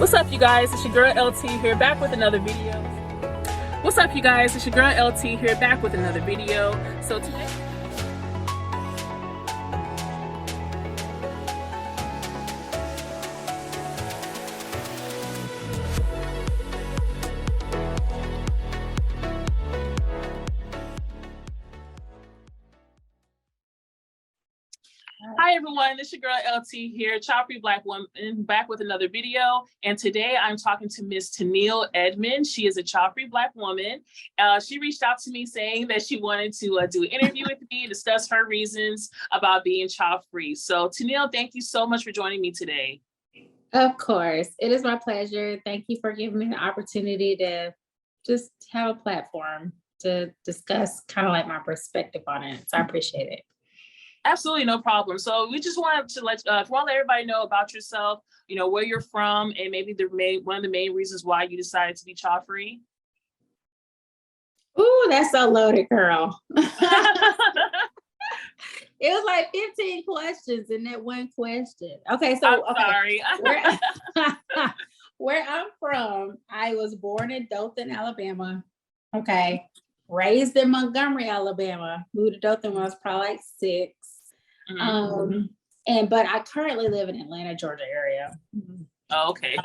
What's up, you guys? It's your girl LT here, back with another video. What's up, you guys? It's your girl LT here, back with another video. So today, hi everyone, it's your girl LT here, Childfree Black woman, back with another video. And today I'm talking to Miss Tennille Edmond. She is a Childfree Black woman. She reached out to me saying that she wanted to do an interview with me and discuss her reasons about being child-free. So Tennille, thank you so much for joining me today. Of course, it is my pleasure. Thank you for giving me the opportunity to just have a platform to discuss kind of like my perspective on it. So I appreciate it. Absolutely, no problem. So we just wanted to let everybody know about yourself, you know, where you're from, and maybe one of the main reasons why you decided to be child free. Ooh, that's so loaded, girl. It was like 15 questions in that one question. Okay, so sorry. Where I'm from, I was born in Dothan, Alabama. Okay. Raised in Montgomery, Alabama. Moved to Dothan when I was probably like 6. Mm-hmm. But I currently live in Atlanta, Georgia area. Oh, okay.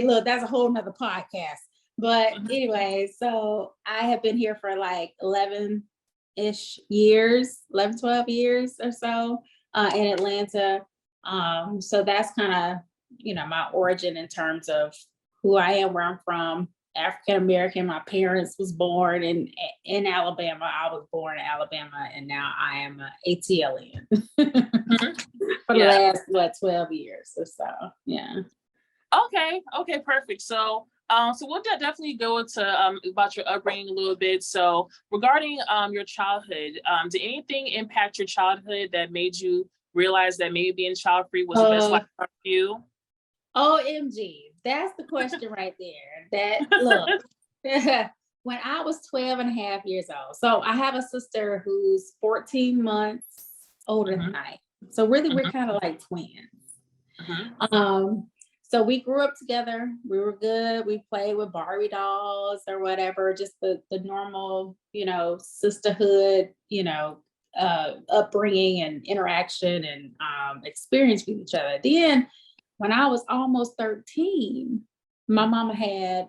Look, that's a whole nother podcast. But anyway, so I have been here for like 11-ish years, 11, 12 years or so in Atlanta. So that's kind of, you know, my origin in terms of who I am, where I'm from. African-American. My parents was born in Alabama. I was born in Alabama, and now I am an ATLian for the last 12 years or so. Yeah. Okay, perfect. So we'll definitely go into about your upbringing a little bit. So regarding your childhood, did anything impact your childhood that made you realize that maybe being child free was the best life for you? OMG, that's the question right there. That look, when I was 12 and a half years old, so I have a sister who's 14 months older than I am. So really we're kind of like twins. So we grew up together. We were good. We played with Barbie dolls or whatever, just the normal, you know, sisterhood, you know, upbringing and interaction and experience with each other. Then when I was almost 13, my mama had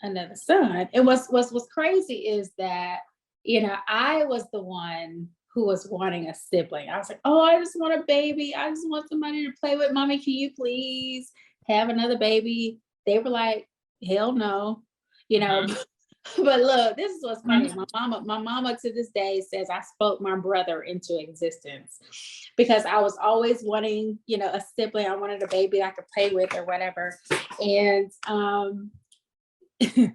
another son. And what's crazy is that, you know, I was the one who was wanting a sibling. I was like, oh, I just want a baby. I just want somebody to play with. Mommy, can you please have another baby? They were like, hell no, you know. But look, this is what's funny. My mama to this day says I spoke my brother into existence because I was always wanting, you know, a sibling. I wanted a baby I could play with or whatever. And to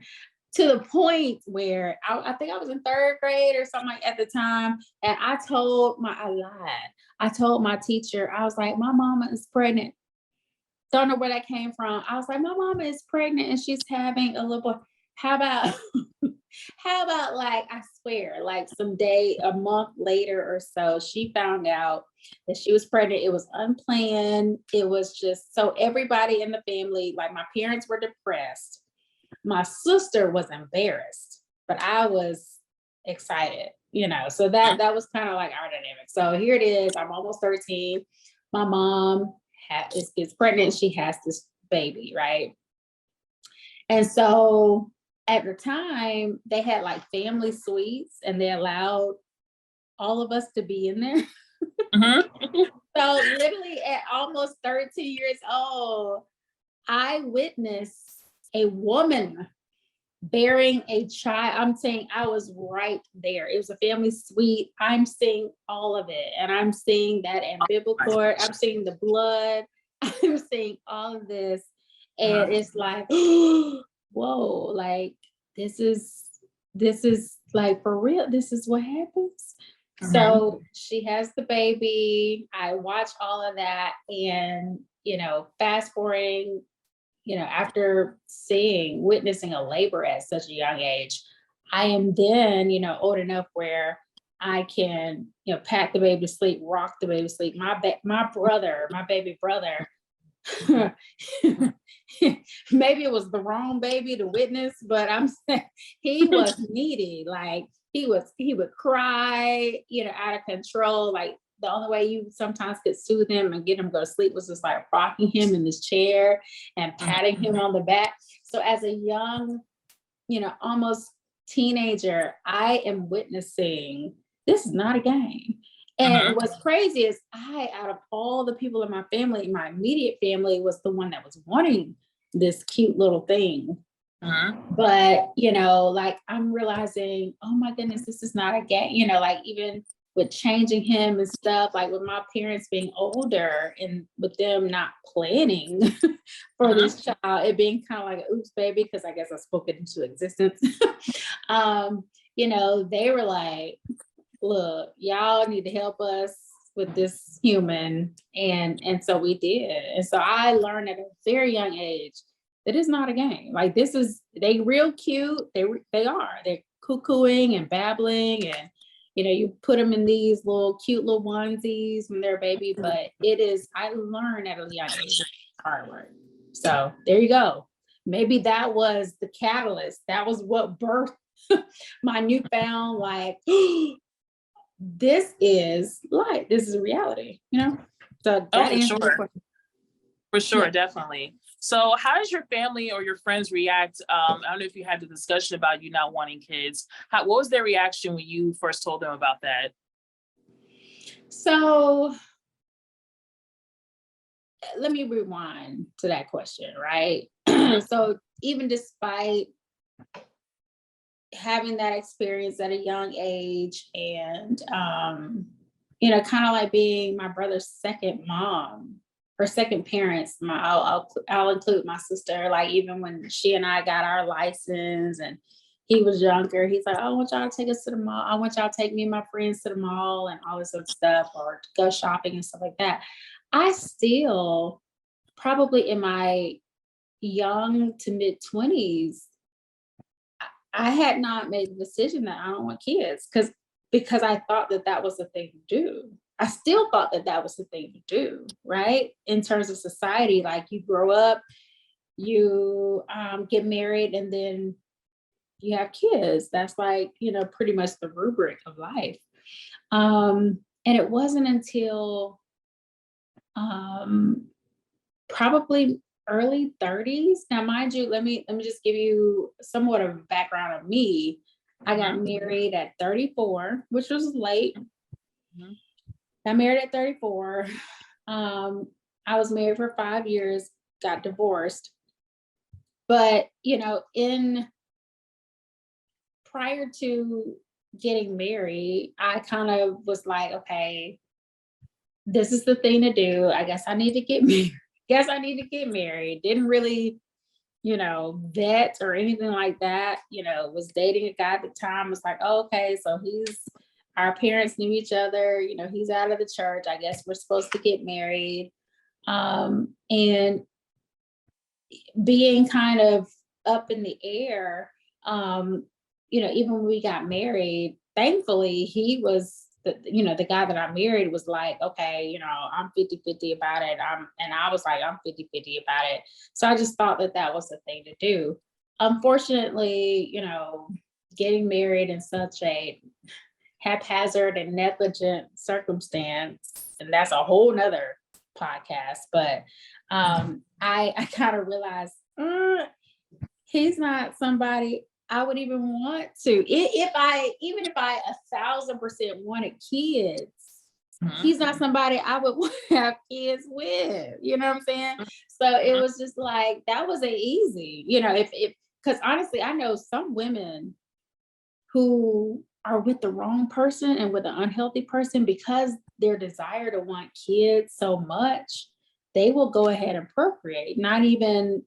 the point where I think I was in 3rd grade or something like at the time. And I told my teacher, I was like, my mama is pregnant. Don't know where that came from. I was like, my mama is pregnant and she's having a little boy. How about like, I swear, like a month later or so, she found out that she was pregnant. It was unplanned. It was just, so everybody in the family, like my parents were depressed. My sister was embarrassed, but I was excited, you know, so that was kind of like our dynamic. So here it is. I'm almost 13. My mom is pregnant. She has this baby, right? And so at the time, they had like family suites and they allowed all of us to be in there. So literally at almost 13 years old, I witnessed a woman bearing a child. I'm saying I was right there. It was a family suite. I'm seeing all of it. And I'm seeing that umbilical cord. I'm seeing the blood. I'm seeing all of this. And it's like, whoa, like this is like for real. This is what happens. So she has the baby. I watch all of that. And, you know, fast forwarding, you know, after witnessing a labor at such a young age, I am then, you know, old enough where I can, you know, pat the baby to sleep, rock the baby to sleep. My baby brother maybe it was the wrong baby to witness, but I'm saying he was needy. Like he would cry, out of control. Like the only way you sometimes could soothe him and get him to go to sleep was just like rocking him in his chair and patting him on the back. So as a young, almost teenager, I am witnessing this is not a game. And what's crazy is out of all the people in my family, my immediate family was the one that was wanting this cute little thing. But, like I'm realizing, oh my goodness, this is not a game, like even with changing him and stuff, like with my parents being older and with them not planning for this child, it being kind of like an oops baby, because I guess I spoke it into existence. They were like, look, y'all need to help us with this human. And so we did. And so I learned at a very young age that it's not a game. Like they real cute. They're cuckooing and babbling, and you put them in these cute little onesies when they're a baby, but I learned at a young age hard work. So there you go. Maybe that was the catalyst. That was what birthed my newfound this is life. This is reality, So that answers the question. For sure, definitely. So how does your family or your friends react? I don't know if you had the discussion about you not wanting kids. What was their reaction when you first told them about that? So let me rewind to that question, right? So even despite having that experience at a young age and, kind of like being my brother's second mom or second parents, I'll include my sister, like even when she and I got our license and he was younger, he's like, I want y'all to take us to the mall. I want y'all to take me and my friends to the mall and all this other stuff, or to go shopping and stuff like that. I still, probably in my young to mid 20s, I had not made the decision that I don't want kids because I thought that was the thing to do. I still thought that was the thing to do, right? In terms of society, like you grow up, you get married, and then you have kids. That's like, pretty much the rubric of life. And it wasn't until probably early 30s. Now, mind you, let me just give you somewhat of a background of me. I got married at 34, which was late. Got married at 34. I was married for 5 years, got divorced. But, prior to getting married, I kind of was like, okay, this is the thing to do. I guess I need to get married. Didn't really, vet or anything like that. Was dating a guy at the time. Was like, oh, okay, so our parents knew each other. He's out of the church. I guess we're supposed to get married. And being kind of up in the air, even when we got married, thankfully he was the guy that I married was like, okay, I'm 50-50 about it. And I was like, I'm 50-50 about it. So I just thought that was the thing to do. Unfortunately, getting married in such a haphazard and negligent circumstance, and that's a whole nother podcast, but I kind of realized he's not somebody I would even want to. Even if I 1,000% wanted kids, he's not somebody I would want to have kids with. You know what I'm saying? So it was just like, that wasn't easy, because honestly, I know some women who are with the wrong person and with an unhealthy person, because their desire to want kids so much, they will go ahead and procreate, not even,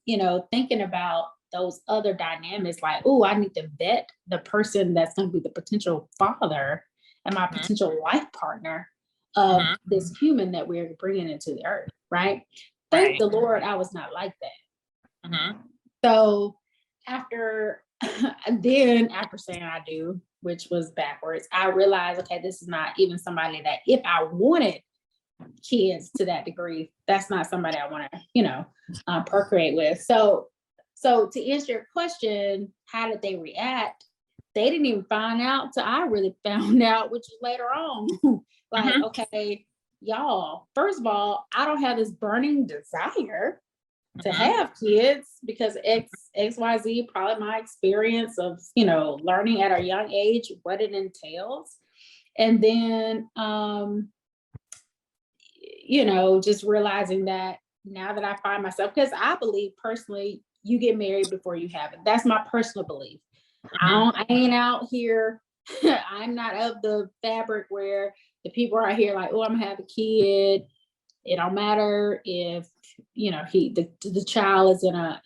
thinking about those other dynamics like, oh, I need to vet the person that's going to be the potential father and my potential life partner of this human that we're bringing into the earth, right? Thank the Lord I was not like that. So after saying I do, which was backwards, I realized, okay, this is not even somebody that if I wanted, kids to that degree. That's not somebody I want to, procreate with. So to answer your question, how did they react? They didn't even find out till I really found out, which was later on. Like, okay, y'all, first of all, I don't have this burning desire to have kids because XYZ, probably my experience of, learning at a young age, what it entails. And then, just realizing that now that I find myself, because I believe personally, you get married before you have it. That's my personal belief. I ain't out here. I'm not of the fabric where the people are out here like, oh, I'm gonna have a kid. It don't matter if the child is in a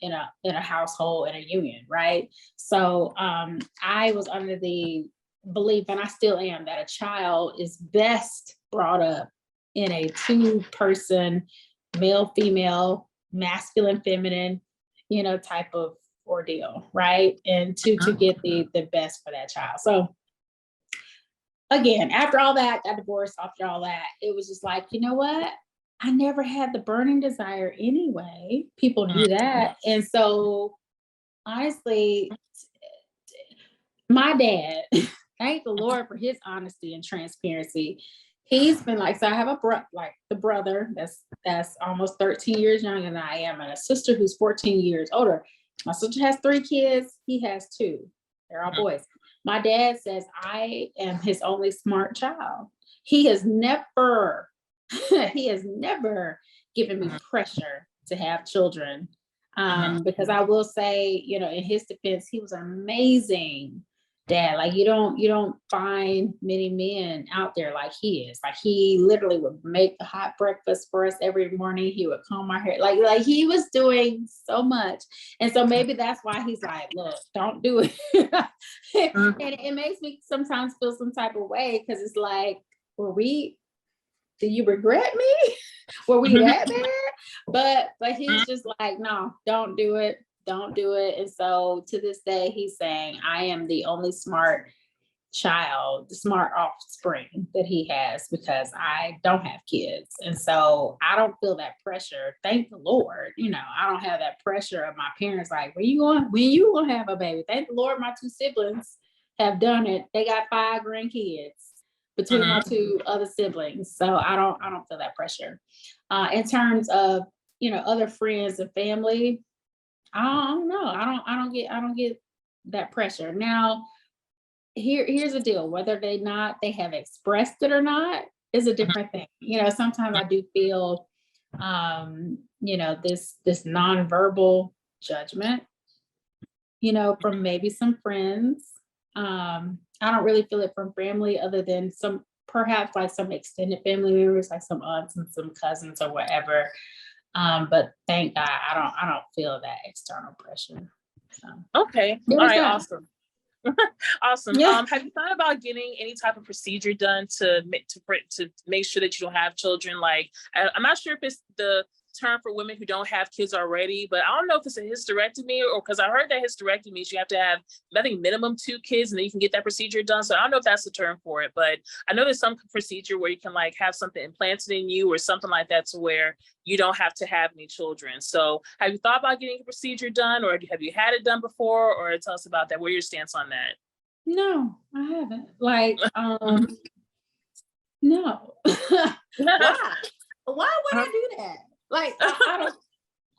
household, in a union, right? So I was under the belief, and I still am, that a child is best brought up in a 2-person, male, female, masculine, feminine, type of ordeal, right? And to get the best for that child. So again, after all that, got divorced, after all that, it was just like, you know what? I never had the burning desire anyway. People knew that. And so honestly, my dad, thank the Lord for his honesty and transparency. He's been like, so I have the brother that's almost 13 years younger than I am, and a sister who's 14 years older. My sister has 3 kids. He has 2. They're all boys. My dad says I am his only smart child. He has never given me pressure to have children. Because I will say, in his defense, he was an amazing dad. Like you don't find many men out there like he is. Like he literally would make the hot breakfast for us every morning. He would comb my hair. Like he was doing so much. And so maybe that's why he's like, look, don't do it. And it makes me sometimes feel some type of way, because it's like, do you regret me? Were we that bad? But he's just like, no, don't do it. Don't do it. And so to this day, he's saying, I am the only smart child, the smart offspring that he has, because I don't have kids. And so I don't feel that pressure. Thank the Lord. I don't have that pressure of my parents like, when you going to have a baby? Thank the Lord, my 2 siblings have done it. They got 5 grandkids between my 2 other siblings. So I don't feel that pressure. In terms of, other friends and family, I don't know. I don't get that pressure. Now, here's the deal. Whether they have expressed it or not is a different thing. Sometimes I do feel, this nonverbal judgment, from maybe some friends. I don't really feel it from family, other than perhaps like some extended family members, like some aunts and some cousins or whatever. But thank God, I don't feel that external pressure. So, okay. All right. That. Awesome. Awesome. Yeah. Have you thought about getting any type of procedure done to make sure that you don't have children? Like, I'm not sure if it's the term for women who don't have kids already, but I don't know if it's a hysterectomy, or because I heard that hysterectomy means you have to have, I think, minimum 2 kids and then you can get that procedure done. So I don't know if that's the term for it, but I know there's some procedure where you can like have something implanted in you or something like that, to where you don't have to have any children. So have you thought about getting a procedure done, or have you had it done before? Or tell us about that. What are your stance on that? No, I haven't. Like, no. Why would I do that? Like, I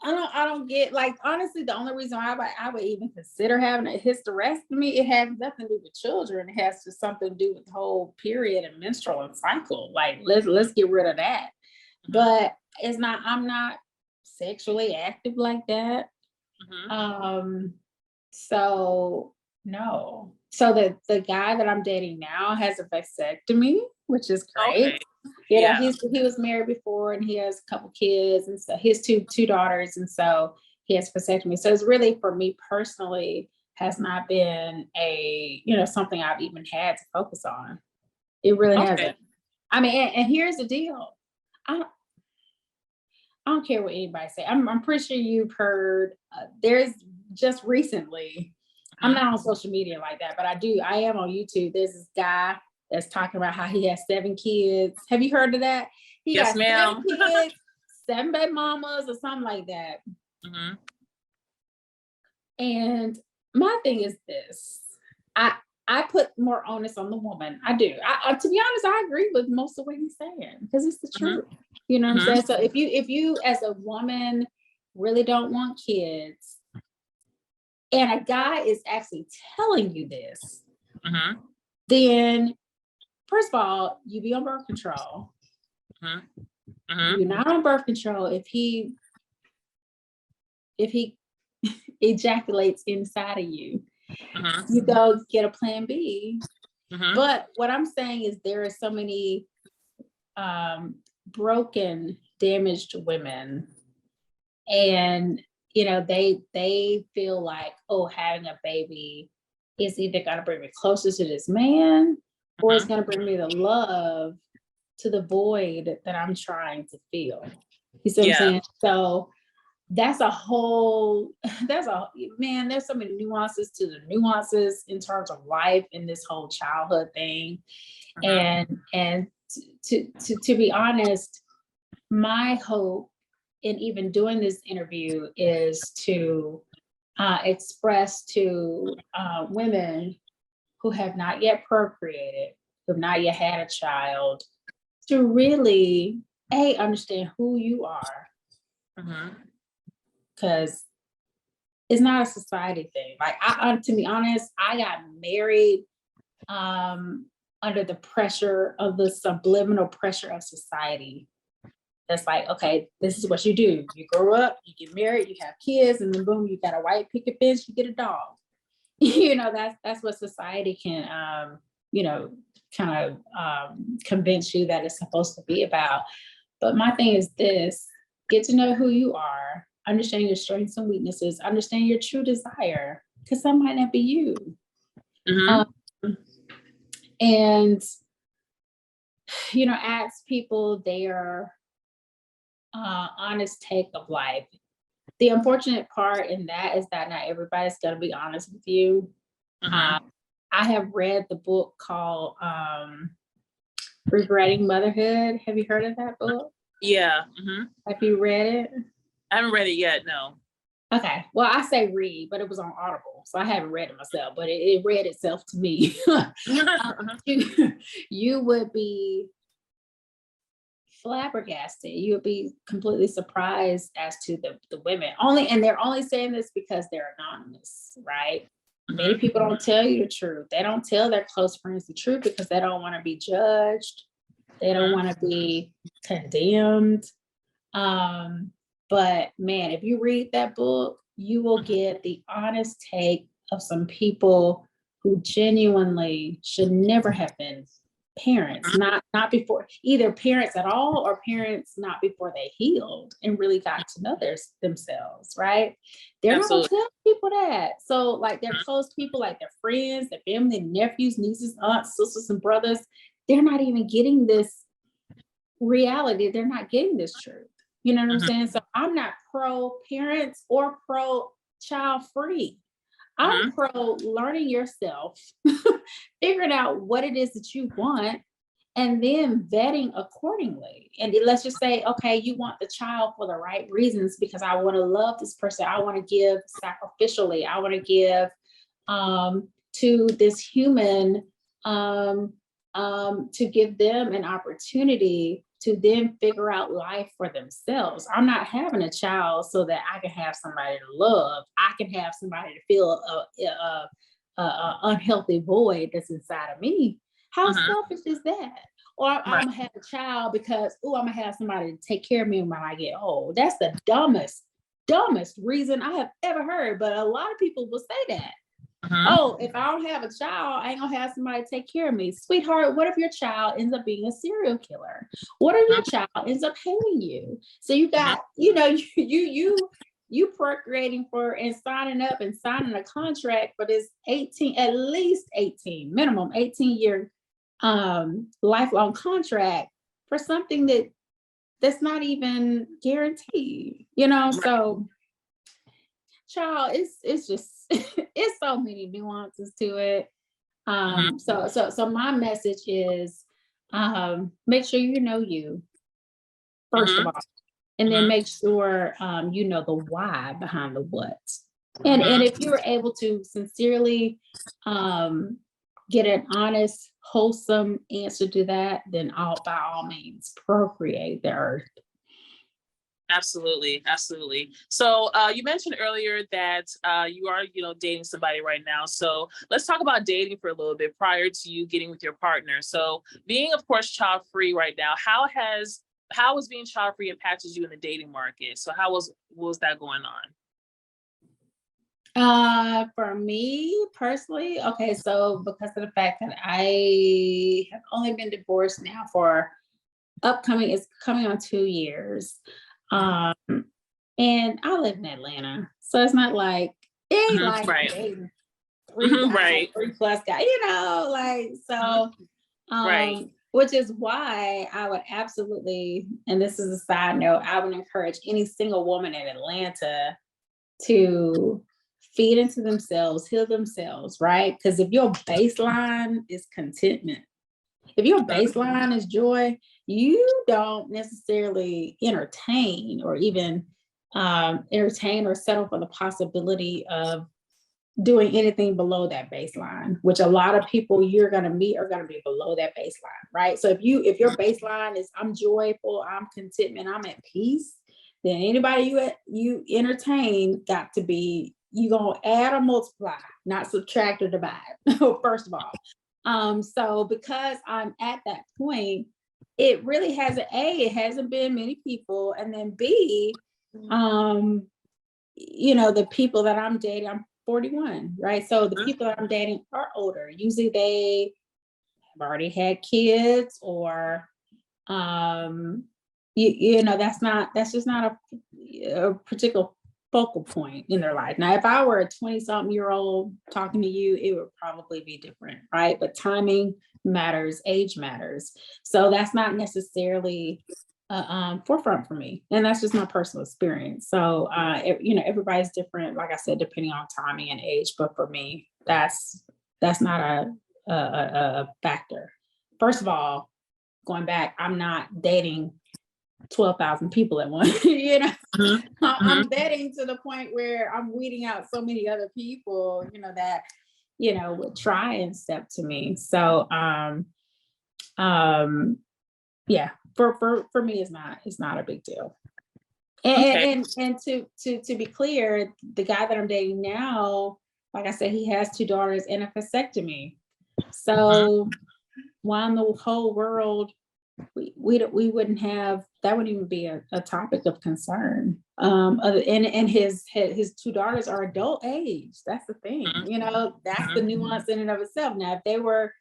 don't get, like, honestly, the only reason I would even consider having a hysterectomy, it has nothing to do with children. It has just something to do with the whole period and menstrual cycle. Like, let's get rid of that. But I'm not sexually active like that. So no. So the guy that I'm dating now has a vasectomy, which is great. Okay. He was married before, and he has a couple kids, and so he has two daughters, and so he has vasectomy. So it's really, for me personally, has not been a something I've even had to focus on. It really hasn't. I mean, and here's the deal. I don't care what anybody say. I'm pretty sure you've heard. There's just recently. I'm not on social media like that, but I am on YouTube. There's this guy that's talking about how he has 7 kids. Have you heard of that? He Yes, got ma'am. 7 kids, 7 baby mamas, or something like that. Mm-hmm. And my thing is this: I put more onus on the woman. I do. To be honest, I agree with most of what he's saying because it's the truth. You know what I'm saying? So if you as a woman really don't want kids, and a guy is actually telling you this, then first of all, you be on birth control. You're not on birth control if he ejaculates inside of you. You go get a plan B. But what I'm saying is there are so many broken, damaged women, and they feel like, oh, having a baby is either going to bring me closer to this man, or it's going to bring me the love to the void that I'm trying to fill. You see what I'm saying? So there's so many nuances to the nuances in terms of life in this whole childhood thing. And to be honest, my hope in even doing this interview is to express to women who have not yet procreated, who have not yet had a child, to really understand who you are. Because it's not a society thing. Like, to be honest, I got married under the pressure of the subliminal pressure of society. That's like, okay, this is what you do. You grow up, you get married, you have kids, and then boom, you got a white picket fence, you get a dog. That's what society can, kind of convince you that it's supposed to be about. But my thing is this: get to know who you are, understand your strengths and weaknesses, understand your true desire, because that might not be you. And, ask people their honest take of life. The unfortunate part in that is that not everybody's going to be honest with you. I have read the book called Regretting Motherhood. Have you heard of that book? Yeah. Have you read it? I haven't read it yet, no. Okay. Well, I say read, but it was on Audible, so I haven't read it myself, but it read itself to me. You would be flabbergasted. You would be completely surprised as to the women. And they're only saying this because they're anonymous, right? Many people don't tell you the truth. They don't tell their close friends the truth because they don't want to be judged. They don't want to be condemned. But man, if you read that book, you will get the honest take of some people who genuinely should never have been parents, not before, either parents at all or parents not before they healed and really got to know themselves, right? They're not gonna tell people that. So like their close people, like their friends, their family, nephews, nieces, aunts, sisters, and brothers, they're not even getting this reality. They're not getting this truth. You know what I'm saying? So I'm not pro parents or pro child free. I'm pro learning yourself, figuring out what it is that you want, and then vetting accordingly. And let's just say, okay, you want the child for the right reasons because I want to love this person. I want to give sacrificially. I want to give to this human to give them an opportunity to then figure out life for themselves. I'm not having a child so that I can have somebody to love. I can have somebody to fill a unhealthy void that's inside of me. How selfish is that? Or I'm gonna have a child because, I'm gonna have somebody to take care of me when I get old. That's the dumbest reason I have ever heard. But a lot of people will say that. Oh, if I don't have a child, I ain't gonna have somebody to take care of me. Sweetheart, what if your child ends up being a serial killer? What if your child ends up hating you? So you got, you procreating for and signing up and signing a contract for this at least 18, minimum 18-year lifelong contract for something that's not even guaranteed, so child, it's just it's so many nuances to it. So my message is make sure you know you. first of all, and then make sure you know the why behind the what. And if you were able to sincerely get an honest, wholesome answer to that, then by all means procreate the earth. Absolutely, absolutely. So you mentioned earlier that you are, dating somebody right now. So let's talk about dating for a little bit prior to you getting with your partner. So being, of course, child-free right now, how has being child-free impacted you in the dating market? So what was that going on? For me personally, okay, so because of the fact that I have only been divorced now for it's coming on 2 years. And I live in Atlanta, so it's not like it ain't like right. dating 3 guys, right. 3+ guys, like so. Right. Which is why I would absolutely, and this is a side note, I would encourage any single woman in Atlanta to feed into themselves, heal themselves, right? Because if your baseline is contentment, if your baseline is joy, you don't necessarily entertain or even entertain or settle for the possibility of doing anything below that baseline, which a lot of people you're going to meet are going to be below that baseline, right? So if your baseline is I'm joyful, I'm contentment, I'm at peace, then anybody you entertain got to be, you going to add or multiply, not subtract or divide, first of all. So because I'm at that point, it really hasn't, it hasn't been many people. And then B, the people that I'm dating, I'm 41, right? So the people that I'm dating are older. Usually they have already had kids or, that's just not a particular focal point in their life. Now, if I were a 20-something-year-old talking to you, it would probably be different, right? But timing matters, age matters. So that's not necessarily forefront for me. And that's just my personal experience. So, everybody's different, like I said, depending on timing and age. But for me, that's not a factor. First of all, going back, I'm not dating 12,000 people at once, I'm betting to the point where I'm weeding out so many other people, that, would try and step to me. So, yeah, for me, it's not a big deal. And to be clear, the guy that I'm dating now, like I said, he has 2 daughters and a vasectomy. So why in the whole world we wouldn't have, that wouldn't even be a topic of concern. And his 2 daughters are adult age. That's the thing, that's the nuance in and of itself. Now, if they were,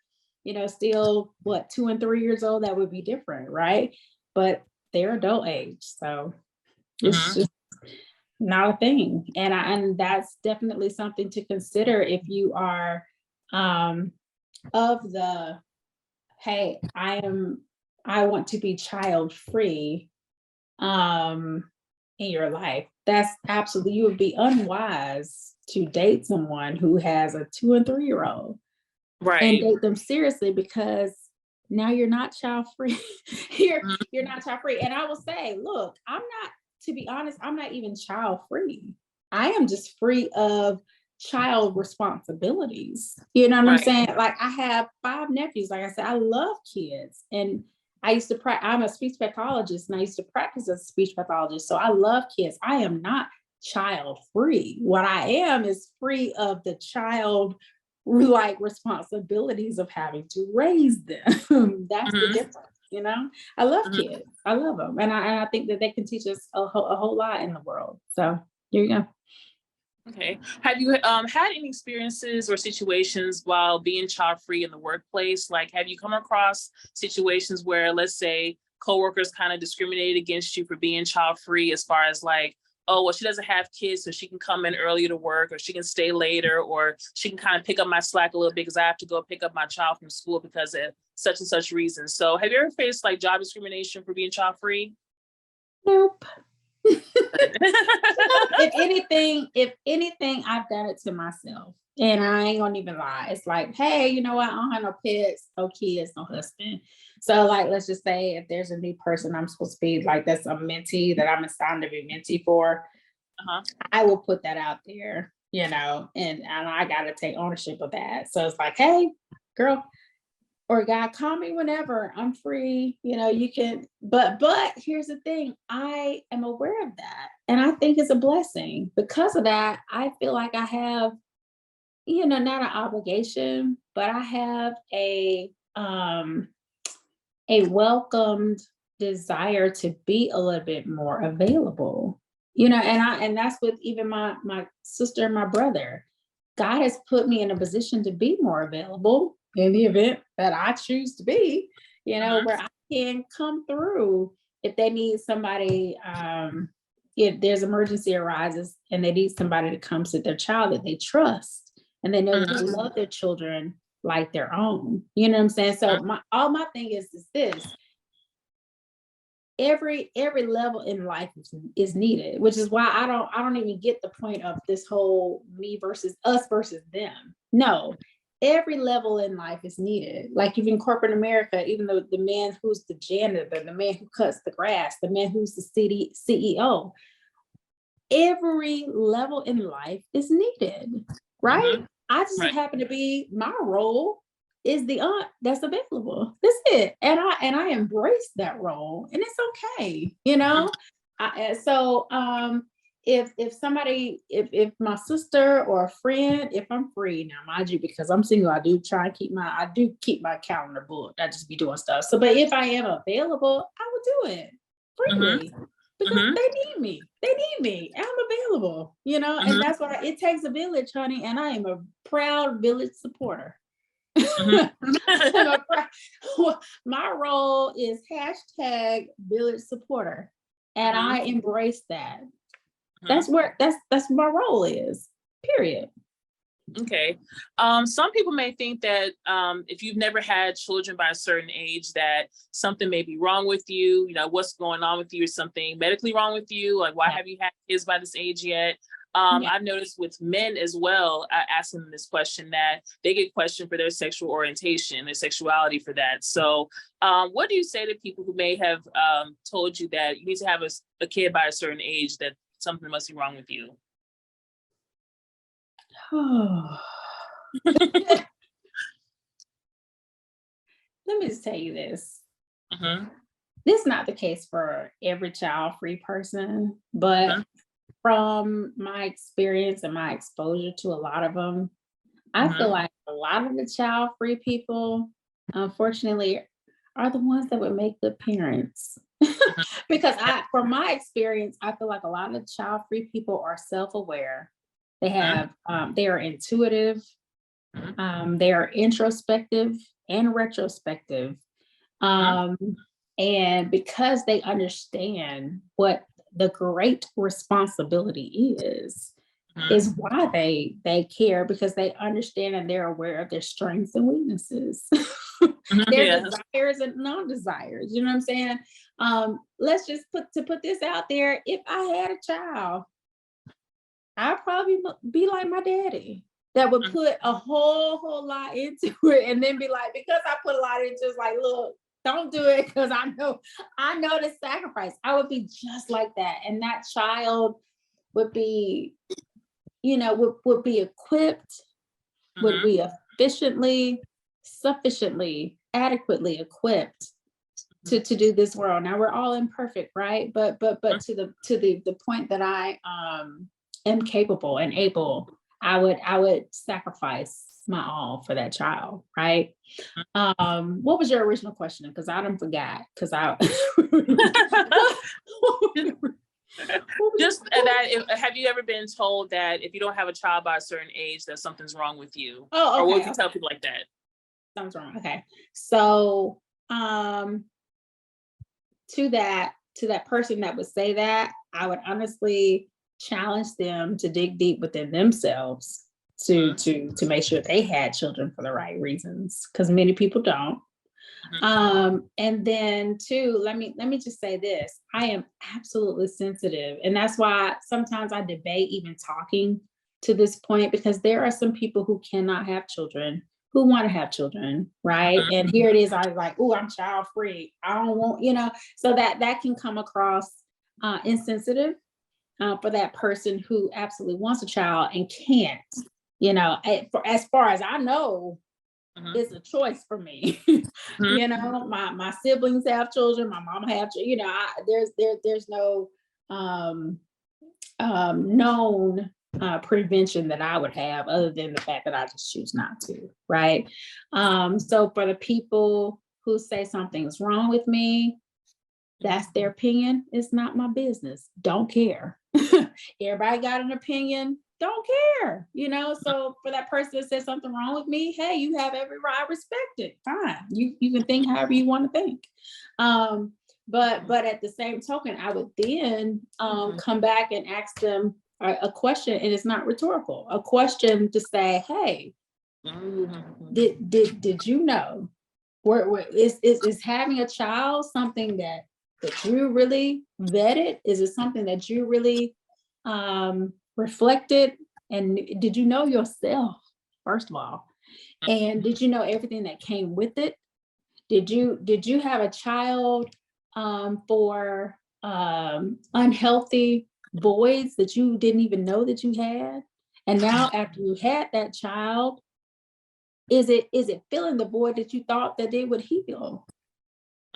still 2 and 3 years old, that would be different, right? But they're adult age, so it's just not a thing. And that's definitely something to consider if you are of the, hey, I want to be child free in your life. That's absolutely, you would be unwise to date someone who has a 2 and 3 year old, right? And date them seriously, because now you're not child free. you're not child free. And I will say, look, to be honest, I'm not even child free. I am just free of child responsibilities. You know what I'm saying? Like, I have 5 nephews. Like I said, I love kids, and I used to I'm a speech pathologist, and I used to practice as a speech pathologist. So I love kids. I am not child free. What I am is free of the child responsibilities of having to raise them. That's the difference. I love kids. I love them, and I think that they can teach us a whole lot in the world. So here you go. Okay. Have you had any experiences or situations while being child-free in the workplace? Like, have you come across situations where, let's say, coworkers kind of discriminated against you for being child-free, as far as like, oh, well, she doesn't have kids, so she can come in earlier to work, or she can stay later, or she can kind of pick up my slack a little bit because I have to go pick up my child from school because of such and such reasons. So have you ever faced like job discrimination for being child-free? Nope. If anything, I've done it to myself. And I ain't gonna even lie. It's like, hey, you know what? I don't have no pets, no kids, no husband. So like, let's just say if there's a new person I'm supposed to be like, that's a mentee that I'm assigned to be mentee for, I will put that out there, you know, and I gotta take ownership of that. So it's like, hey, girl or guy, call me whenever I'm free. You know, you can, but here's the thing, I am aware of that. And I think it's a blessing. Because of that, I feel like I have, you know, not an obligation, but I have a welcomed desire to be a little bit more available, you know, and that's with even my sister and my brother. God has put me in a position to be more available in the event that I choose to be, you know, where I can come through if they need somebody, if there's emergency arises and they need somebody to come sit their child that they trust and they know that they love their children like their own. You know what I'm saying? So my thing is this. Every level in life is needed, which is why I don't even get the point of this whole me versus us versus them. No, every level in life is needed. Like even corporate America, even though the man who's the janitor, the man who cuts the grass, the man who's the CEO, every level in life is needed, right? I just happen to be, my role is the aunt that's available. That's it. And I embrace that role, and it's okay, you know? If somebody, if my sister or a friend, if I'm free now, mind you, because I'm single, I do keep my calendar booked. I just be doing stuff. So, but if I am available, I will do it freely. Because they need me. I'm available, you know, and that's why it takes a village, honey. And I am a proud village supporter. My role is #village supporter, and I embrace that. That's my role is, period. Okay. Some people may think that if you've never had children by a certain age, that something may be wrong with you. You know, what's going on with you? Is something medically wrong with you? Like, why have you had kids by this age yet? I've noticed with men as well, I ask them this question, that they get questioned for their sexual orientation, their sexuality for that. So what do you say to people who may have told you that you need to have a kid by a certain age, that something must be wrong with you? Let me just tell you this. This is not the case for every child-free person, but from my experience and my exposure to a lot of them, I feel like a lot of the child-free people, unfortunately, are the ones that would make good parents. Because from my experience, I feel like a lot of child-free people are self-aware. They have, they are intuitive, they are introspective and retrospective. And because they understand what the great responsibility is why they care, because they understand and they're aware of their strengths and weaknesses, their desires and non-desires. You know what I'm saying? Let's just put this out there. If I had a child, I'd probably be like my daddy, that would put a whole lot into it, and then be like, because I put a lot into it, it's like, look, don't do it, because I know the sacrifice. I would be just like that, and that child would be, you know, would be equipped, would be sufficiently, adequately equipped to do this world. Now we're all imperfect, right? But to the point that I am capable and able, I would sacrifice my all for that child, right? What was your original question? Because I don't forget. Because I just that. Have you ever been told that if you don't have a child by a certain age, that something's wrong with you? Oh, okay. Or what would you tell people like that? Something's wrong. Okay, so to that person that would say that, I would honestly challenge them to dig deep within themselves to make sure they had children for the right reasons, because many people don't. And then too, let me just say this. I am absolutely sensitive. And that's why sometimes I debate even talking to this point, because there are some people who cannot have children, who want to have children, right? And here it is, I was like, oh, I'm child free. I don't want, so that can come across insensitive for that person who absolutely wants a child and can't, as far as I know, it's a choice for me. My siblings have children, my mama have children, there's no known prevention that I would have, other than the fact that I just choose not to, right? So for the people who say something's wrong with me, that's their opinion. It's not my business. Don't care. Everybody got an opinion. Don't care, so for that person that says something wrong with me, hey, you have every right. I respect it. Fine. You can think however you want to think. But at the same token, I would then come back and ask them a question, and it's not rhetorical, a question to say, hey, did you know where is having a child something that you really vetted? Is it something that you really reflected? And did you know yourself, first of all? And did you know everything that came with it? Did you have a child for unhealthy voids that you didn't even know that you had? And now after you had that child, is it filling the void that you thought that it would heal?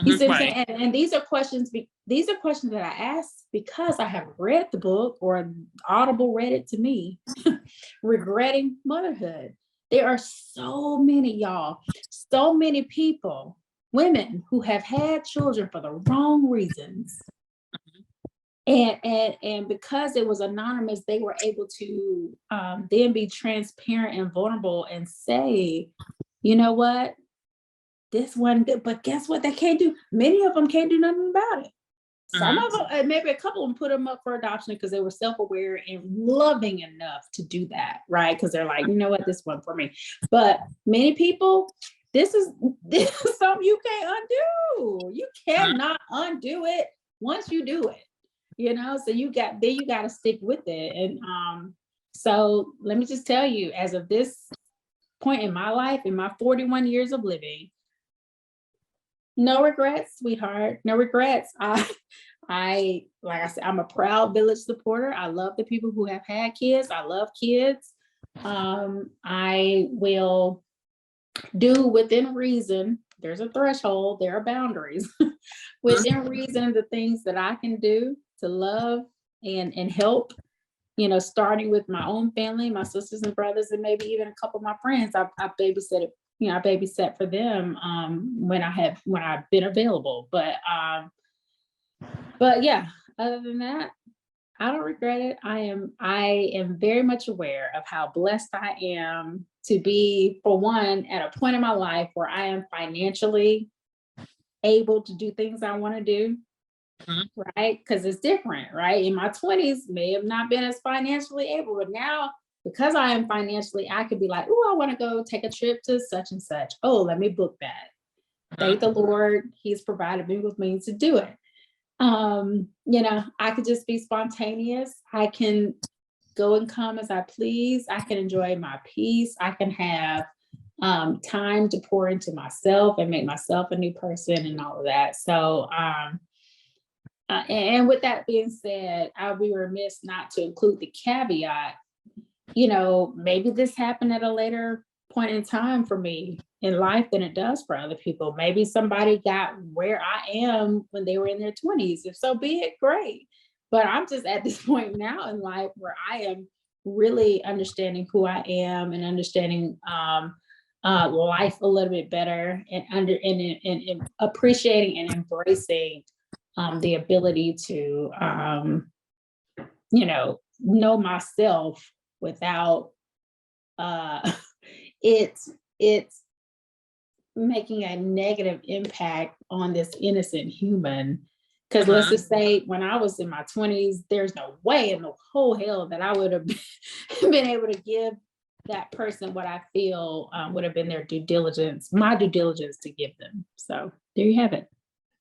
You see what I'm saying? And these are questions that I ask because I have read the book, or Audible read it to me, Regretting Motherhood. There are so many people, women who have had children for the wrong reasons. And because it was anonymous, they were able to then be transparent and vulnerable and say, you know what? This one good, but guess what? They can't do. Many of them can't do nothing about it. Some of them, maybe a couple of them, put them up for adoption because they were self-aware and loving enough to do that, right? Because they're like, you know what, this one for me. But many people, this is something you can't undo. You cannot undo it once you do it. So you got to stick with it. And so let me just tell you, as of this point in my life, in my 41 years of living, no regrets, sweetheart. No regrets. I like I said, I'm a proud village supporter. I love the people who have had kids. I love kids. I will do within reason. There's a threshold. There are boundaries. Within reason, the things that I can do to love and help. Starting with my own family, my sisters and brothers, and maybe even a couple of my friends. I babysat it. I babysat for them when I've been available. But yeah, other than that, I don't regret it. I am very much aware of how blessed I am to be, for one, at a point in my life where I am financially able to do things I want to do. Right? Because it's different, right? In my 20s, may have not been as financially able, but now, because I am financially, I could be like, oh, I want to go take a trip to such and such. Oh, let me book that. Thank the Lord, He's provided me with means to do it. I could just be spontaneous. I can go and come as I please. I can enjoy my peace. I can have time to pour into myself and make myself a new person and all of that. So, and with that being said, I'll be remiss not to include the caveat, maybe this happened at a later point in time for me in life than it does for other people. Maybe somebody got where I am when they were in their 20s. If so be it, great. But I'm just at this point now in life where I am really understanding who I am and understanding life a little bit better, and appreciating and embracing the ability to, know myself without it's making a negative impact on this innocent human. Because let's just say, when I was in my 20s, there's no way in the whole hell that I would have been able to give that person what I feel would have been their due diligence, my due diligence to give them. So there you have it.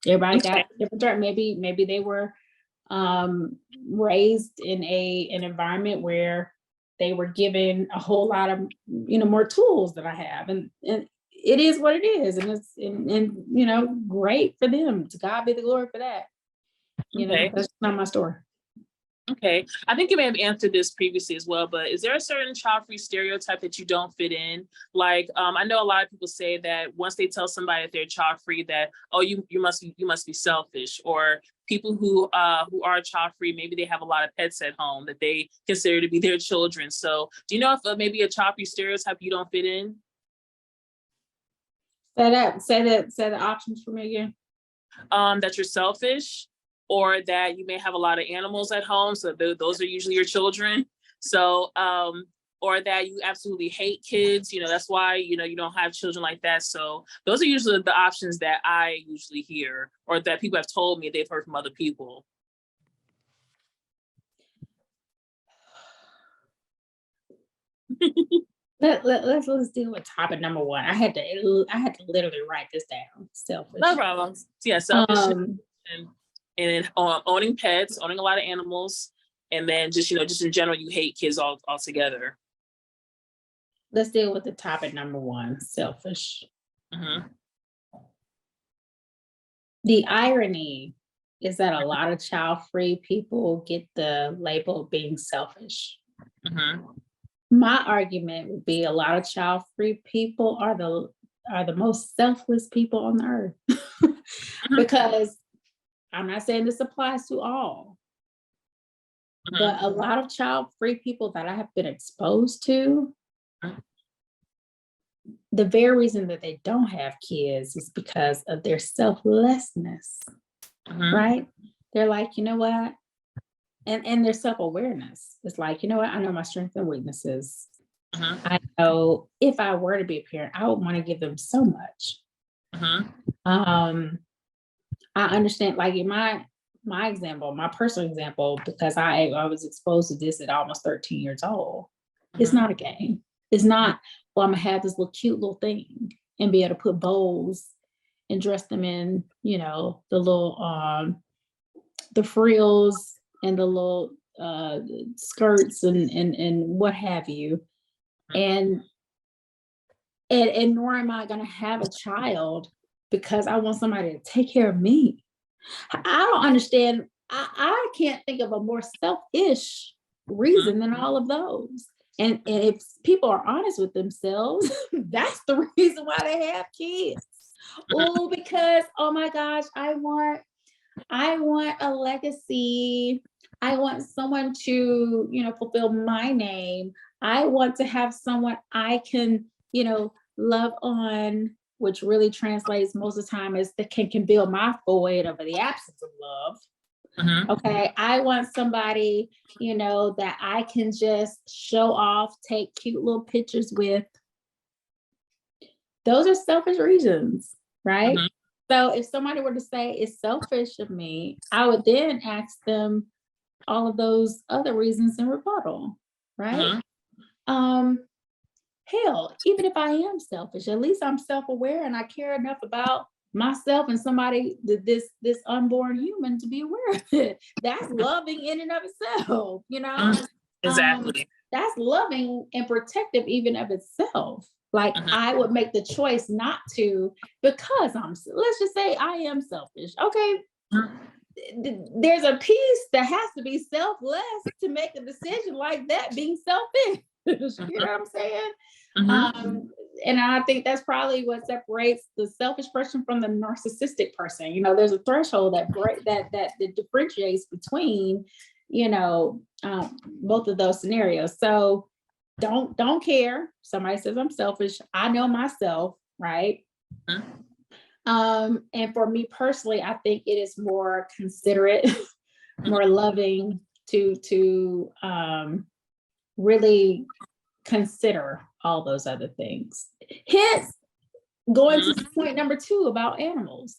Everybody got different term. Maybe they were raised in an environment where they were given a whole lot of, more tools than I have. And it is what it is. And it's, and great for them. To God be the glory for that. That's not my story. Okay. I think you may have answered this previously as well, but is there a certain child-free stereotype that you don't fit in? Like, I know a lot of people say that once they tell somebody that they're child-free, that, oh, you must be selfish, or people who are child-free, maybe they have a lot of pets at home that they consider to be their children. So do you know if maybe a child-free stereotype you don't fit in? Say the options for me again. That you're selfish, or that you may have a lot of animals at home, so those are usually your children. So, or that you absolutely hate kids, that's why, you don't have children like that. So those are usually the options that I usually hear, or that people have told me they've heard from other people. Let's deal with topic number one. I had to literally write this down. Selfish. No problem. Yeah, selfish. And owning pets, owning a lot of animals, and then just in general, you hate kids altogether. Let's deal with the topic number one, selfish. Mm-hmm. The irony is that a lot of child-free people get the label of being selfish. Mm-hmm. My argument would be a lot of child-free people are the most selfless people on the earth. Because I'm not saying this applies to all, but a lot of child-free people that I have been exposed to, the very reason that they don't have kids is because of their selflessness, right? They're like, you know what? And their self-awareness. It's like, you know what? I know my strengths and weaknesses. I know if I were to be a parent, I would want to give them so much. I understand, like in my example, my personal example, because I was exposed to this at almost 13 years old. It's not a game. It's not, well, I'm gonna have this cute little thing and be able to put bows and dress them in, the little the frills and the little skirts and what have you. And nor am I gonna have a child because I want somebody to take care of me. I don't understand. I can't think of a more selfish reason than all of those. And if people are honest with themselves, that's the reason why they have kids. Oh, because, oh my gosh, I want a legacy. I want someone to, fulfill my name. I want to have someone I can, love on, which really translates most of the time as that can build my void over the absence of love. Okay, I want somebody, that I can just show off, take cute little pictures with. Those are selfish reasons, right? So if somebody were to say it's selfish of me, I would then ask them all of those other reasons in rebuttal, right? Hell, even if I am selfish, at least I'm self-aware and I care enough about myself and somebody, this unborn human, to be aware of it. That's loving in and of itself, Exactly. That's loving and protective even of itself. Like I would make the choice not to, because let's just say I am selfish. Okay. There's a piece that has to be selfless to make a decision like that being selfish. You know what I'm saying? And I think that's probably what separates the selfish person from the narcissistic person. There's a threshold that differentiates between, both of those scenarios. So don't care. Somebody says I'm selfish. I know myself, right? And for me personally, I think it is more considerate, more loving to really consider all those other things. Hence, going to point number two about animals.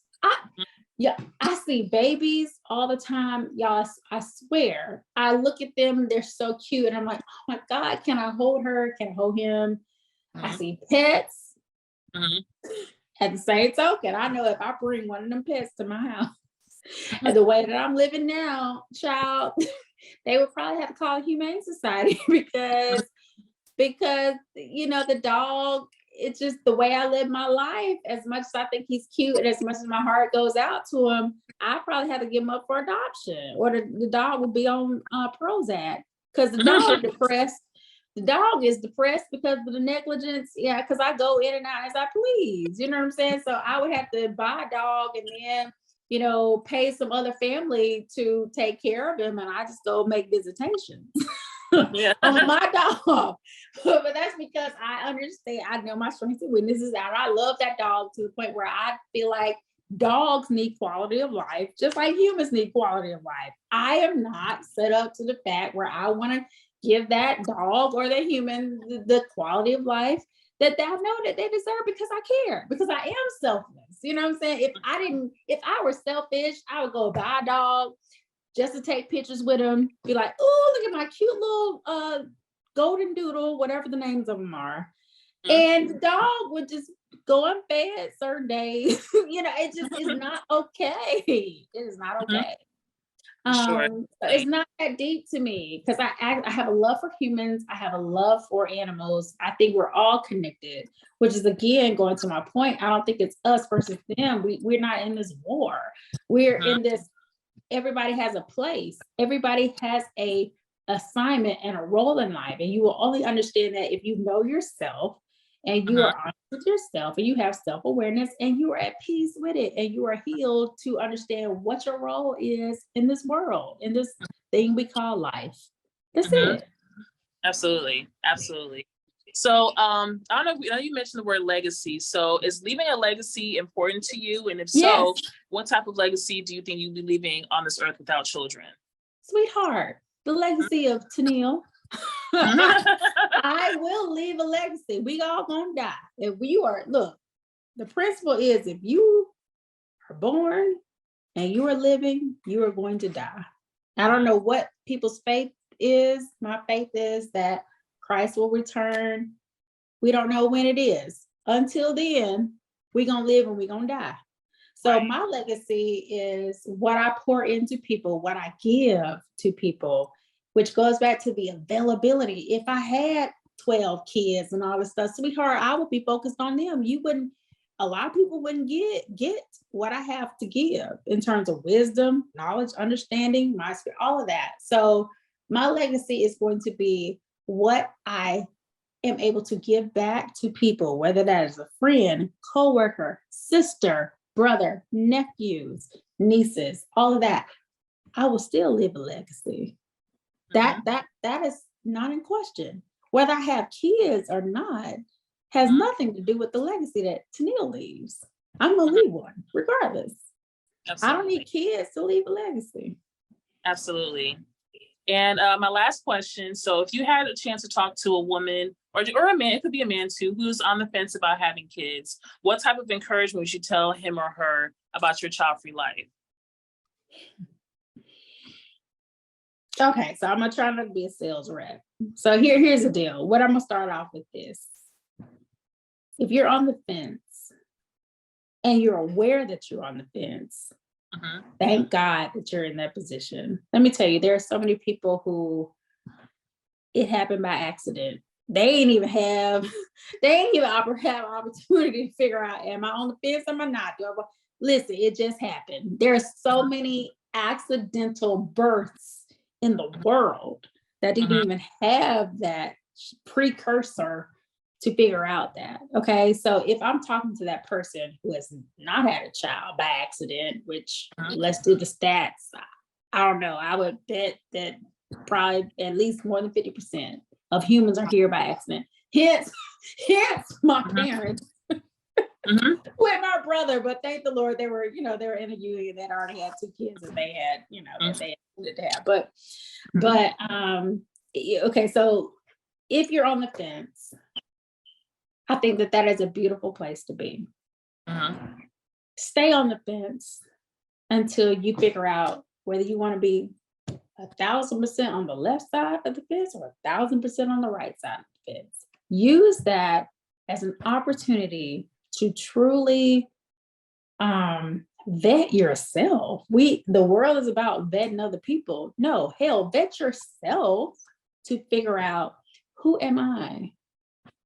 Yeah, I see babies all the time, y'all. I swear, I look at them, they're so cute, and I'm like, oh my God, can I hold her? Can I hold him? I see pets. Mhm. At the same token, I know if I bring one of them pets to my house, and the way that I'm living now, child, they would probably have to call a humane society because the dog, it's just the way I live my life. As much as I think he's cute and as much as my heart goes out to him, I probably have to give him up for adoption, or the dog will be on Prozac, because the dog depressed. The dog is depressed because of the negligence. Yeah, because I go in and out as I please. You know what I'm saying? So I would have to buy a dog and then pay some other family to take care of him, and I just go make visitations Yeah. on my dog. But that's because I understand, I know my strengths and weaknesses, and I love that dog to the point where I feel like dogs need quality of life just like humans need quality of life. I am not set up to the fact where I want to give that dog or the human the quality of life that I know that they deserve, because I care, because I am selfless. You know what I'm saying? If I were selfish, I would go buy a dog just to take pictures with him, be like, oh, look at my cute little golden doodle, whatever the names of them are. And the dog would just go unfed certain days. It just is not okay. It is not okay. Sure. It's not that deep to me, because I have a love for humans. I have a love for animals. I think we're all connected, which is, again, going to my point. I don't think it's us versus them. We're not in this war. We're in this. Everybody has a place. Everybody has a assignment and a role in life, and you will only understand that if you know yourself and you are honest with yourself and you have self-awareness and you are at peace with it and you are healed to understand what your role is in this world, in this thing we call life. That's it. Absolutely. So I don't know, you mentioned the word legacy. So is leaving a legacy important to you? And if so, Yes. what type of legacy do you think you'll be leaving on this earth without children? Sweetheart, the legacy of Tennille. I will leave a legacy. We all gonna die. If you are, look, the principle is, if you are born and you are living, you are going to die. I don't know what people's faith is. My faith is that Christ will return. We don't know when it is. Until then, we're gonna live and we're gonna die. So my legacy is what I pour into people, what I give to people, which goes back to the availability. If I had 12 kids and all this stuff, sweetheart, I would be focused on them. A lot of people wouldn't get what I have to give in terms of wisdom, knowledge, understanding, my spirit, all of that. So my legacy is going to be what I am able to give back to people, whether that is a friend, coworker, sister, brother, nephews, nieces, all of that. I will still leave a legacy. That is not in question. Whether I have kids or not has nothing to do with the legacy that Tennille leaves. I'm gonna leave one regardless. Absolutely. I don't need kids to leave a legacy. Absolutely. And my last question, so if you had a chance to talk to a woman or a man, it could be a man too, who's on the fence about having kids, what type of encouragement would you tell him or her about your child-free life? Okay, so I'm gonna try not to be a sales rep. So here's the deal. What I'm gonna start off with this. If you're on the fence and you're aware that you're on the fence, thank God that you're in that position. Let me tell you, there are so many people who it happened by accident. They ain't even have opportunity to figure out, am I on the fence? Am I not? Listen, it just happened. There's so many accidental births in the world that didn't even have that precursor to figure out that. Okay, so if I'm talking to that person who has not had a child by accident, which let's do the stats, I don't know, I would bet that probably at least more than 50% of humans are here by accident. Hence my parents with my brother, but thank the Lord they were in a union that already had 2 kids that they had, that they needed to have. But okay, so if you're on the fence, I think that is a beautiful place to be. Stay on the fence until you figure out whether you want to be 1,000% on the left side of the fence or 1,000% on the right side of the fence. Use that as an opportunity to truly vet yourself. The world is about vetting other people. No, hell, vet yourself to figure out, who am I?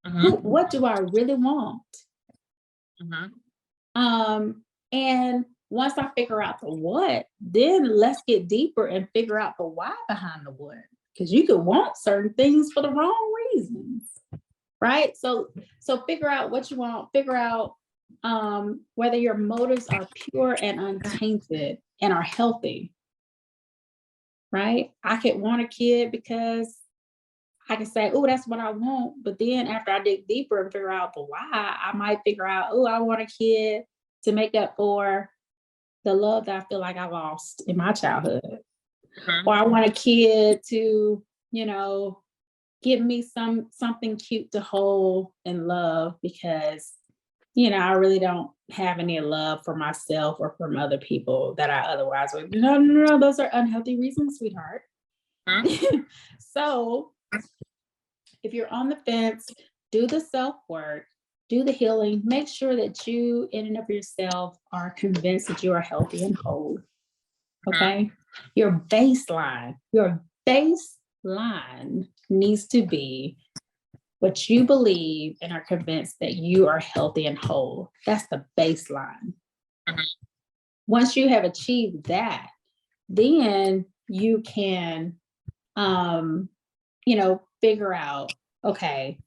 What do I really want? And once I figure out the what, then let's get deeper and figure out the why behind the what. Because you could want certain things for the wrong reasons, right? So figure out what you want, figure out whether your motives are pure and untainted and are healthy, right? I could want a kid because I can say, oh, that's what I want. But then after I dig deeper and figure out the why, I might figure out, oh, I want a kid to make up for the love that I feel like I lost in my childhood. Or I want a kid to, give me something cute to hold and love because, I really don't have any love for myself or from other people that I otherwise would. No, those are unhealthy reasons, sweetheart. So if you're on the fence, do the self-work, do the healing, make sure that you in and of yourself are convinced that you are healthy and whole. Okay? Your baseline needs to be what you believe and are convinced that you are healthy and whole. That's the baseline. Once you have achieved that, then you can, figure out, okay,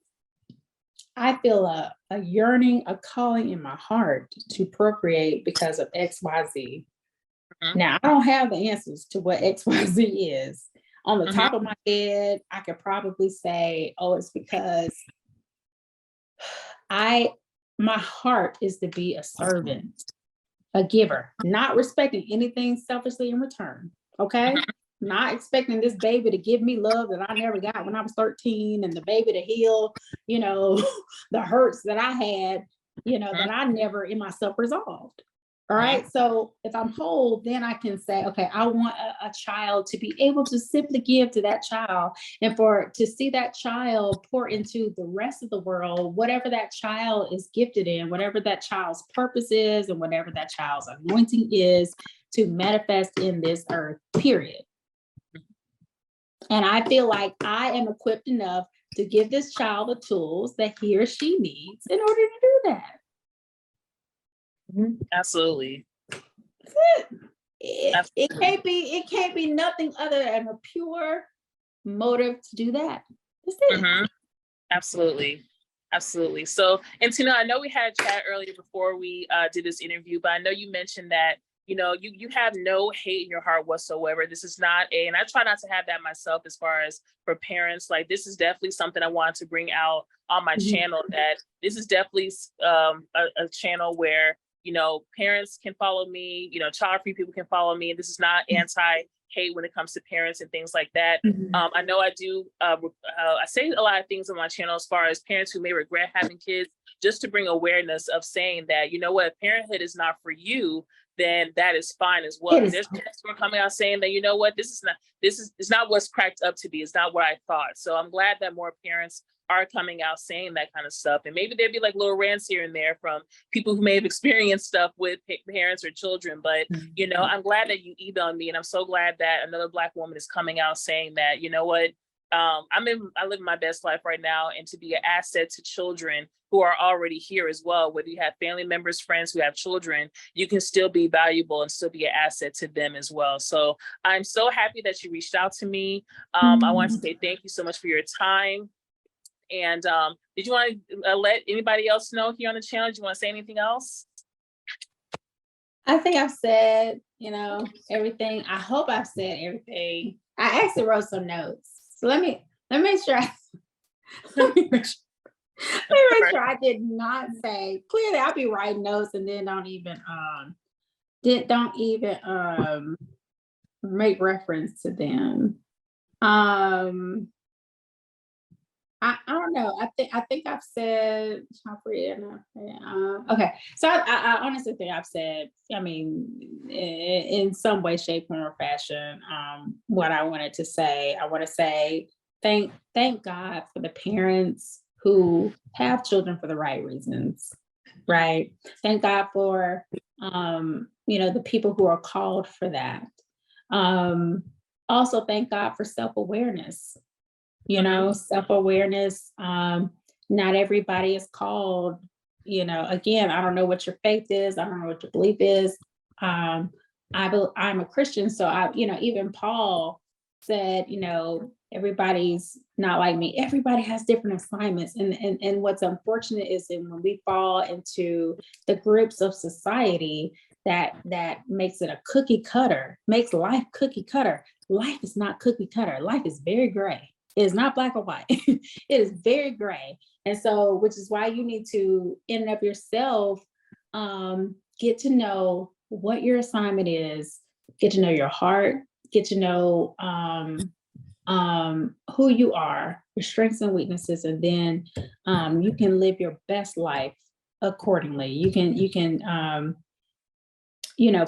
I feel a yearning, a calling in my heart to procreate because of XYZ. Now, I don't have the answers to what XYZ is. On the top of my head, I could probably say, oh, it's because my heart is to be a servant, a giver, not respecting anything selfishly in return. Okay? Not expecting this baby to give me love that I never got when I was 13, and the baby to heal, the hurts that I had, that I never in myself resolved. All right. So if I'm whole, then I can say, okay, I want a child to be able to simply give to that child, and to see that child pour into the rest of the world, whatever that child is gifted in, whatever that child's purpose is, and whatever that child's anointing is to manifest in this earth, period. And I feel like I am equipped enough to give this child the tools that he or she needs in order to do that. Absolutely. It can't be nothing other than a pure motive to do that. That's it. Absolutely. So, and Tina, I know we had a chat earlier before we did this interview, but I know you mentioned that you have no hate in your heart whatsoever. This is not and I try not to have that myself as far as for parents. Like, this is definitely something I wanted to bring out on my channel, that this is definitely a channel where, parents can follow me, child-free people can follow me. This is not anti-hate when it comes to parents and things like that. I know I do, I say a lot of things on my channel as far as parents who may regret having kids, just to bring awareness of saying that, if parenthood is not for you, then that is fine as well. There's parents who are coming out saying that, this is not what's cracked up to be. It's not what I thought. So I'm glad that more parents are coming out saying that kind of stuff. And maybe there'd be like little rants here and there from people who may have experienced stuff with parents or children. But, I'm glad that you emailed me, and I'm so glad that another Black woman is coming out saying that, I live my best life right now, and to be an asset to children who are already here as well. Whether you have family members, friends who have children, you can still be valuable and still be an asset to them as well. So I'm so happy that you reached out to me. I want to say thank you so much for your time. And did you want to let anybody else know here on the channel? Do you want to say anything else? I think I've said, everything. I hope I've said everything. I actually wrote some notes. So let me make sure let me make sure I did not say. Clearly, I'll be writing notes and then don't even make reference to them. I don't know. I think I've said Childfree. Okay, so I honestly think I've said. I mean, in some way, shape, form, or fashion, what I wanted to say. I want to say thank God for the parents who have children for the right reasons, right? Thank God for the people who are called for that. Um, Also, thank God for self-awareness, self-awareness. Not everybody is called, again, I don't know what your faith is. I don't know what your belief is. I'm a Christian. So even Paul said, everybody's not like me. Everybody has different assignments. And what's unfortunate is that when we fall into the groups of society that makes it a cookie cutter, makes life cookie cutter. Life is not cookie cutter. Life is very gray. It is not black or white. It is very gray. And so, which is why you need to, in and of yourself, get to know what your assignment is, get to know your heart, get to know who you are, your strengths and weaknesses, and then you can live your best life accordingly. You can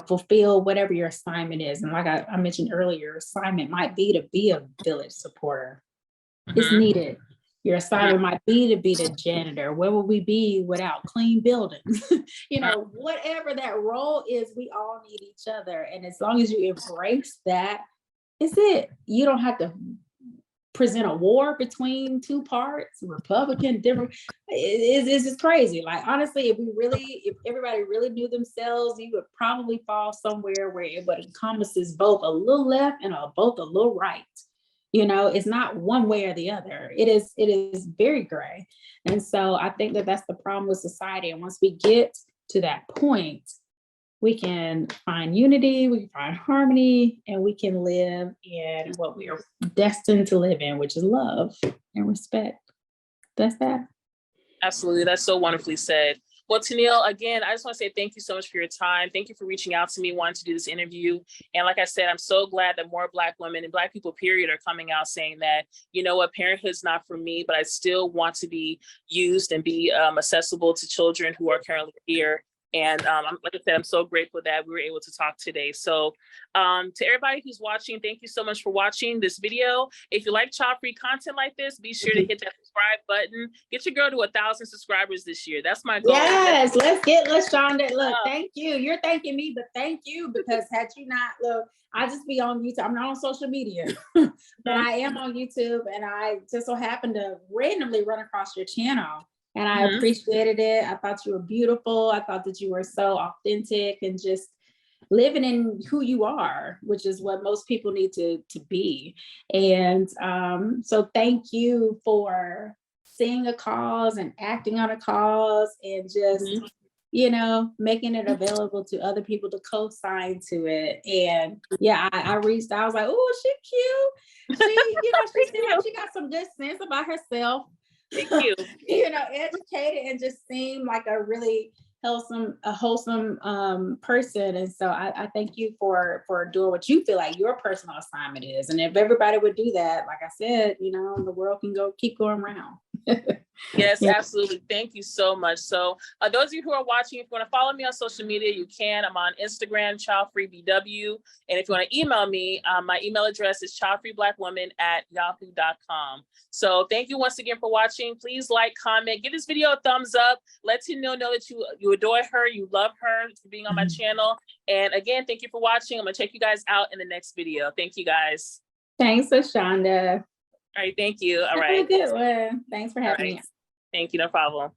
fulfill whatever your assignment is. And like I mentioned earlier, your assignment might be to be a village supporter. It's needed. Your assignment might be to be the janitor. Where would we be without clean buildings? Whatever that role is, we all need each other. And as long as you embrace that, it's it. You don't have to present a war between two parts, Republican, different. It's just crazy. Like, honestly, if everybody really knew themselves, you would probably fall somewhere where it encompasses both a little left and both a little right. It's not one way or the other. It is very gray. And so I think that that's the problem with society. And once we get to that point, we can find unity, we can find harmony, and we can live in what we are destined to live in, which is love and respect. That's that. Absolutely. That's so wonderfully said. Well, Tennille, again, I just want to say thank you so much for your time. Thank you for reaching out to me, wanting to do this interview. And like I said, I'm so glad that more Black women and Black people, period, are coming out saying that, you know what, parenthood's not for me, but I still want to be used and be accessible to children who are currently here. And like I said, I'm so grateful that we were able to talk today. So to everybody who's watching, thank you so much for watching this video. If you like child-free content like this, be sure to hit that subscribe button. Get your girl to 1,000 subscribers this year. That's my goal. Yes, let's Shonda. Look, thank you. You're thanking me, but thank you, because had you not, look, I just be on YouTube. I'm not on social media, but I am on YouTube, and I just so happened to randomly run across your channel. And I appreciated it. I thought you were beautiful. I thought that you were so authentic and just living in who you are, which is what most people need to be. And so thank you for seeing a cause and acting on a cause and just, making it available to other people to co-sign to it. And yeah, I reached out. I was like, oh, she cute. She seemed like she got some good sense about herself. Thank you. Educated, and just seemed like a really wholesome person. And so I thank you for doing what you feel like your personal assignment is. And if everybody would do that, like I said, the world can keep going round. Yes, absolutely. Thank you so much. So those of you who are watching, if you want to follow me on social media, you can. I'm on Instagram, childfreebw. And if you want to email me, my email address is childfreeblackwoman@yahoo.com. So thank you once again for watching. Please like, comment, give this video a thumbs up. Let Tennille know that you adore her, you love her for being on my channel. And again, thank you for watching. I'm going to check you guys out in the next video. Thank you guys. Thanks, Ashonda. All right, thank you. All right. Have a good one. Thanks for having me. Thank you, no problem.